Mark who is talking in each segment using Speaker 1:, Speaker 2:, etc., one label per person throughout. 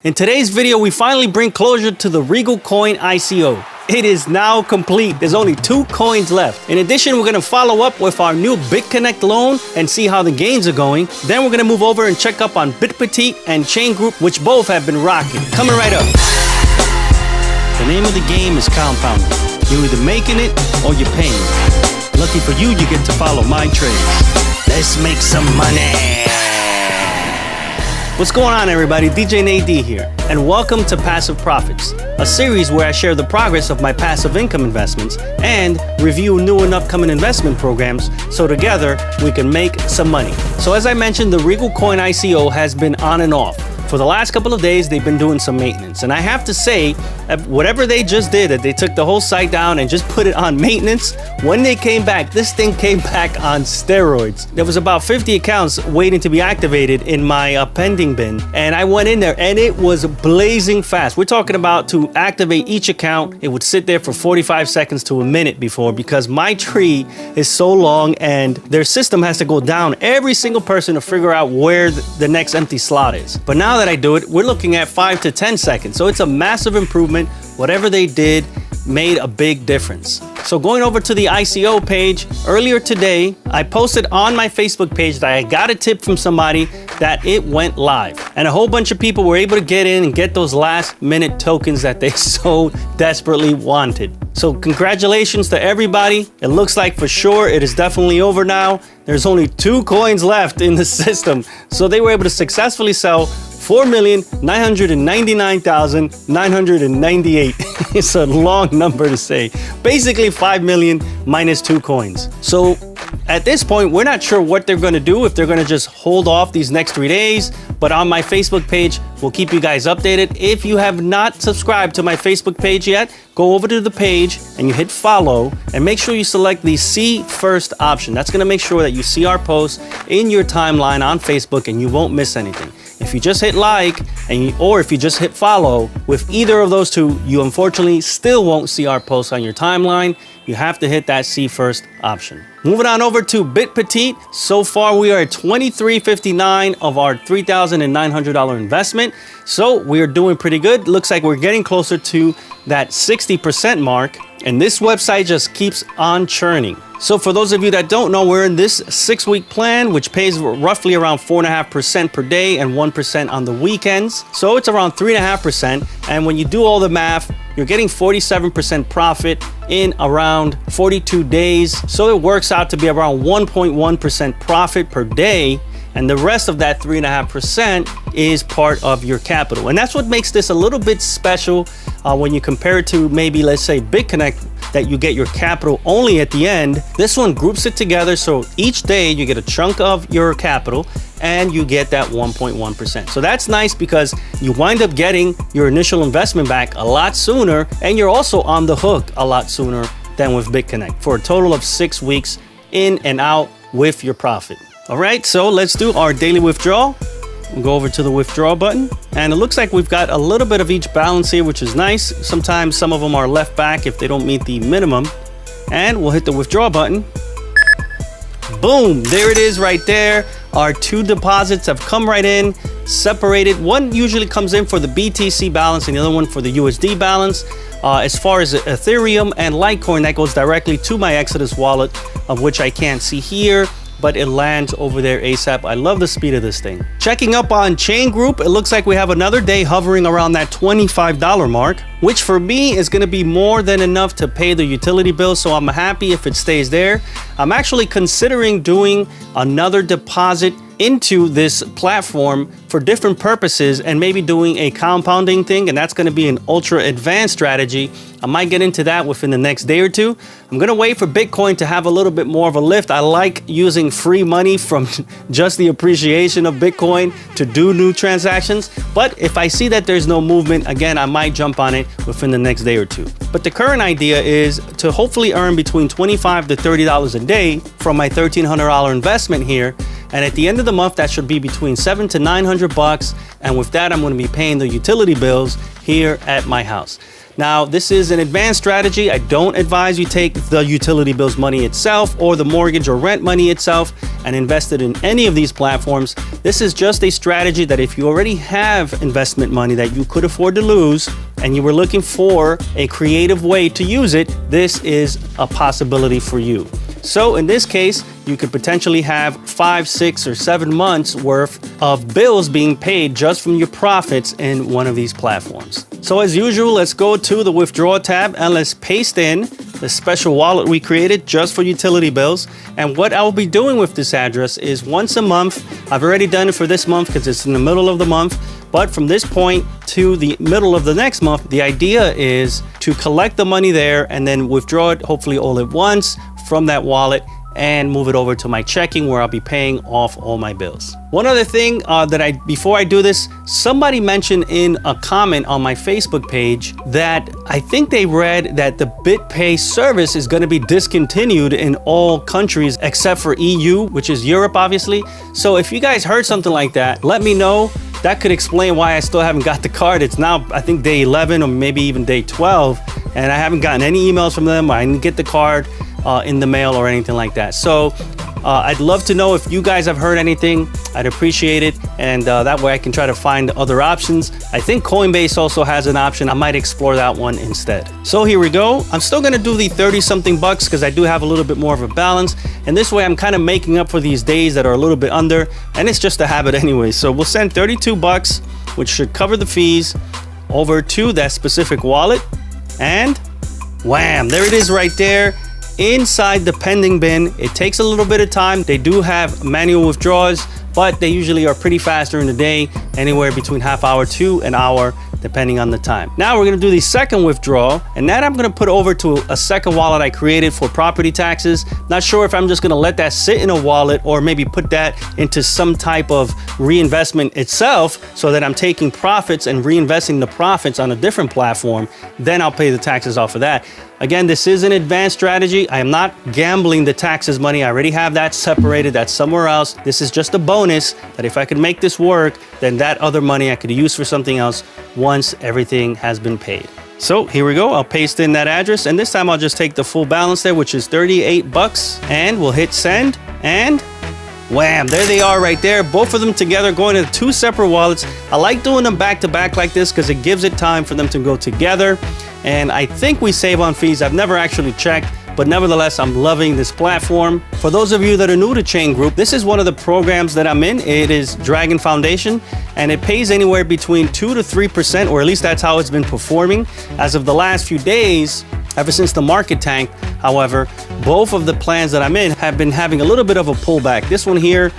Speaker 1: In today's video, we finally bring closure to the Regal coin ICO. It is now complete. There's only 2 coins left. In addition, we're gonna follow up with our new Bitconnect loan and see how the gains are going. Then we're gonna move over and check up on Bitpetite and Chain Group, which both have been rocking. Coming right up. The name of the game is compounding. You're either making it or you're paying. Lucky for you, you get to follow my trades. Let's make some money. What's going on, everybody? DJ Nate here, and welcome to Passive Profits, a series where I share the progress of my passive income investments and review new and upcoming investment programs so together we can make some money. So as I mentioned, the Regal coin ICO has been on and off. For the last couple of days, they've been doing some maintenance. And I have to say, that whatever they just did, that they took the whole site down and just put it on maintenance, when they came back, this thing came back on steroids. There was about 50 accounts waiting to be activated in my pending bin. And I went in there and it was blazing fast. We're talking about to activate each account, it would sit there for 45 seconds to a minute before, because my tree is so long and their system has to go down every single person to figure out where the next empty slot is. But now that I do it, we're looking at 5 to 10 seconds. So it's a massive improvement. Whatever they did made a big difference. So going over to the ICO page, earlier today, I posted on my Facebook page that I got a tip from somebody that it went live. And a whole bunch of people were able to get in and get those last minute tokens that they so desperately wanted. So congratulations to everybody. It looks like for sure it is definitely over now. There's only 2 coins left in the system. So they were able to successfully sell 4,999,998. It's a long number to say. Basically 5 million minus 2 coins. So at this point, we're not sure what they're going to do, if they're going to just hold off these next 3 days. But on my Facebook page, we'll keep you guys updated. If you have not subscribed to my Facebook page yet, go over to the page and you hit follow and make sure you select the see first option. That's going to make sure that you see our posts in your timeline on Facebook and you won't miss anything. If you just hit like or if you just hit follow, with either of those two, you unfortunately still won't see our posts on your timeline. You have to hit that see first option. Moving on over to Bitpetite. So far, we are at $23.59 of our $3,900 investment. So we are doing pretty good. Looks like we're getting closer to that 60% mark. And this website just keeps on churning. So for those of you that don't know, we're in this 6-week plan, which pays roughly around 4.5% per day and 1% on the weekends. So it's around 3.5%. And when you do all the math, you're getting 47% profit in around 42 days. So it works out to be around 1.1% profit per day. And the rest of that 3.5% is part of your capital. And that's what makes this a little bit special when you compare it to maybe, let's say, Bitconnect, that you get your capital only at the end. This one groups it together. So each day you get a chunk of your capital and you get that 1.1%. So that's nice because you wind up getting your initial investment back a lot sooner, and you're also on the hook a lot sooner than with Bitconnect for a total of 6 weeks in and out with your profit. All right, so let's do our daily withdrawal. We'll go over to the withdraw button, and it looks like we've got a little bit of each balance here, which is nice. Sometimes some of them are left back if they don't meet the minimum. And we'll hit the withdraw button. Boom, there it is right there. Our 2 deposits have come right in, separated. One usually comes in for the BTC balance and the other one for the USD balance. As far as Ethereum and Litecoin, that goes directly to my Exodus wallet, of which I can't see here, but it lands over there ASAP. I love the speed of this thing. Checking up on Chain Group, it looks like we have another day hovering around that $25 mark, which for me is gonna be more than enough to pay the utility bill, so I'm happy if it stays there. I'm actually considering doing another deposit into this platform for different purposes and maybe doing a compounding thing, and that's gonna be an ultra advanced strategy. I might get into that within the next day or two. I'm gonna wait for Bitcoin to have a little bit more of a lift. I like using free money from just the appreciation of Bitcoin to do new transactions. But if I see that there's no movement, again, I might jump on it within the next day or two. But the current idea is to hopefully earn between $25 to $30 a day from my $1,300 investment here. And at the end of the month, that should be between $700 to $900. And with that, I'm going to be paying the utility bills here at my house. Now, this is an advanced strategy. I don't advise you take the utility bills money itself or the mortgage or rent money itself and invest it in any of these platforms. This is just a strategy that if you already have investment money that you could afford to lose and you were looking for a creative way to use it, this is a possibility for you. So in this case, you could potentially have 5, 6, or 7 months worth of bills being paid just from your profits in one of these platforms. So as usual, let's go to the withdraw tab and let's paste in the special wallet we created just for utility bills. And what I'll be doing with this address is once a month. I've already done it for this month because it's in the middle of the month. But from this point to the middle of the next month, the idea is to collect the money there and then withdraw it hopefully all at once from that wallet and move it over to my checking where I'll be paying off all my bills. One other thing before I do this, somebody mentioned in a comment on my Facebook page that I think they read that the BitPay service is going to be discontinued in all countries except for EU, which is Europe, obviously. So if you guys heard something like that, let me know. That could explain why I still haven't got the card. It's now, I think, day 11 or maybe even day 12, and I haven't gotten any emails from them. I didn't get the card in the mail or anything like that. So I'd love to know if you guys have heard anything. I'd appreciate it, and that way I can try to find other options. I think Coinbase also has an option. I might explore that one instead. So here we go. I'm still gonna do the 30-something bucks because I do have a little bit more of a balance, and this way I'm kind of making up for these days that are a little bit under, and it's just a habit anyway. So we'll send 32 bucks, which should cover the fees, over to that specific wallet, and wham, there it is right there inside the pending bin. It takes a little bit of time. They do have manual withdrawals, but they usually are pretty fast during the day, anywhere between half hour to an hour, depending on the time. Now we're gonna do the second withdrawal, and that I'm gonna put over to a second wallet I created for property taxes. Not sure if I'm just gonna let that sit in a wallet or maybe put that into some type of reinvestment itself so that I'm taking profits and reinvesting the profits on a different platform. Then I'll pay the taxes off of that. Again, this is an advanced strategy. I am not gambling the taxes money. I already have that separated. That's somewhere else. This is just a bonus that if I could make this work, then that other money I could use for something else once everything has been paid. So here we go. I'll paste in that address, and this time I'll just take the full balance there, which is 38 bucks, and we'll hit send, and wham, there they are right there. Both of them together going into 2 separate wallets. I like doing them back to back like this because it gives it time for them to go together. And I think we save on fees. I've never actually checked, but nevertheless, I'm loving this platform. For those of you that are new to Chain Group, this is one of the programs that I'm in. It is Dragon Foundation, and it pays anywhere between 2 to 3%, or at least that's how it's been performing. As of the last few days, ever since the market tanked, however, both of the plans that I'm in have been having a little bit of a pullback. This one here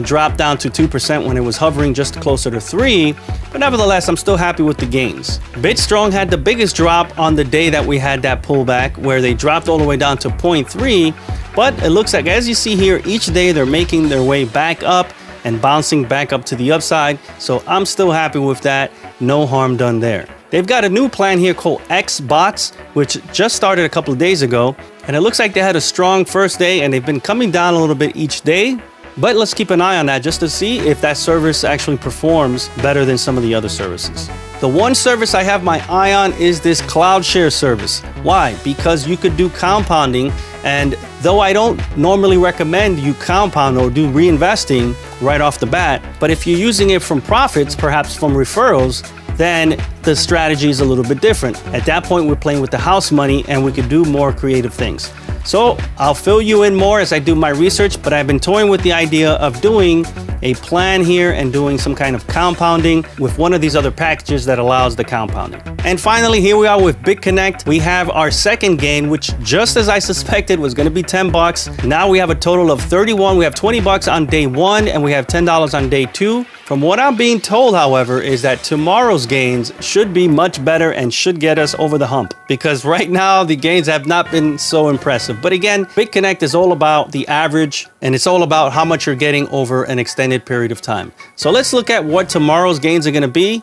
Speaker 1: dropped down to 2% when it was hovering just closer to 3%, but nevertheless, I'm still happy with the gains. BitStrong had the biggest drop on the day that we had that pullback, where they dropped all the way down to 0.3%, but it looks like, as you see here, each day they're making their way back up and bouncing back up to the upside, so I'm still happy with that. No harm done there. They've got a new plan here called XBots, which just started a couple of days ago, and it looks like they had a strong first day and they've been coming down a little bit each day. But let's keep an eye on that just to see if that service actually performs better than some of the other services. The one service I have my eye on is this cloud share service. Why? Because you could do compounding, and though I don't normally recommend you compound or do reinvesting right off the bat, but if you're using it from profits, perhaps from referrals, then the strategy is a little bit different. At that point, we're playing with the house money and we could do more creative things. So I'll fill you in more as I do my research, but I've been toying with the idea of doing a plan here and doing some kind of compounding with one of these other packages that allows the compounding. And finally, here we are with Bitconnect. We have our second gain, which just as I suspected was going to be 10 bucks. Now we have a total of 31. We have 20 bucks on day 1 and we have $10 on day 2. From what I'm being told, however, is that tomorrow's gains should be much better and should get us over the hump, because right now the gains have not been so impressive. But again, Bitconnect is all about the average, and it's all about how much you're getting over an extended period of time. So let's look at what tomorrow's gains are going to be.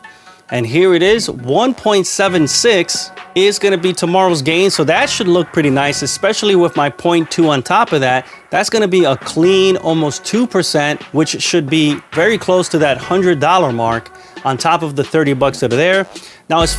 Speaker 1: And here it is, 1.76 is going to be tomorrow's gain. So that should look pretty nice, especially with my 0.2 on top of that. That's going to be a clean almost 2%, which should be very close to that $100 mark on top of the 30 bucks that are there. Now, as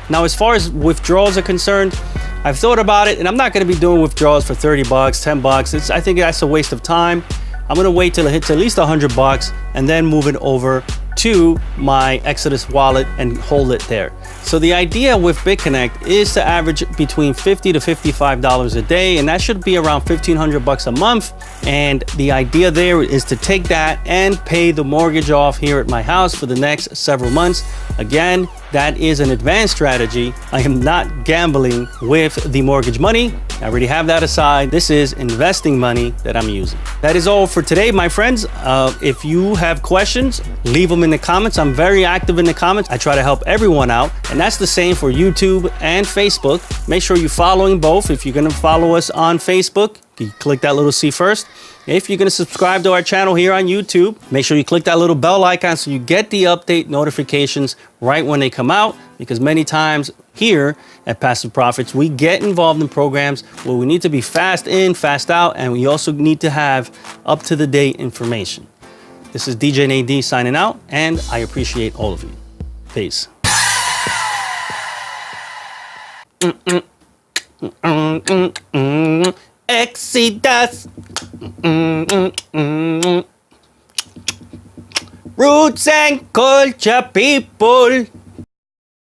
Speaker 1: Now, as far as withdrawals are concerned, I've thought about it, and I'm not going to be doing withdrawals for 30 bucks, 10 bucks. I think that's a waste of time. I'm going to wait till it hits at least 100 bucks and then move it over to my Exodus wallet and hold it there. So the idea with Bitconnect is to average between $50 to $55 a day, and that should be around 1,500 bucks a month. And the idea there is to take that and pay the mortgage off here at my house for the next several months. Again, that is an advanced strategy. I am not gambling with the mortgage money. I already have that aside. This is investing money that I'm using. That is all for today, my friends. If you have questions, leave them in the comments. I'm very active in the comments. I try to help everyone out. And that's the same for YouTube and Facebook. Make sure you're following both. If you're gonna follow us on Facebook, you click that little C first. If you're gonna subscribe to our channel here on YouTube, make sure you click that little bell icon so you get the update notifications right when they come out, because many times here at Passive Profits, we get involved in programs where we need to be fast in, fast out, and we also need to have up-to-the-date information. This is DJ Nadine signing out, and I appreciate all of you. Peace. Exodus. Roots and culture, people.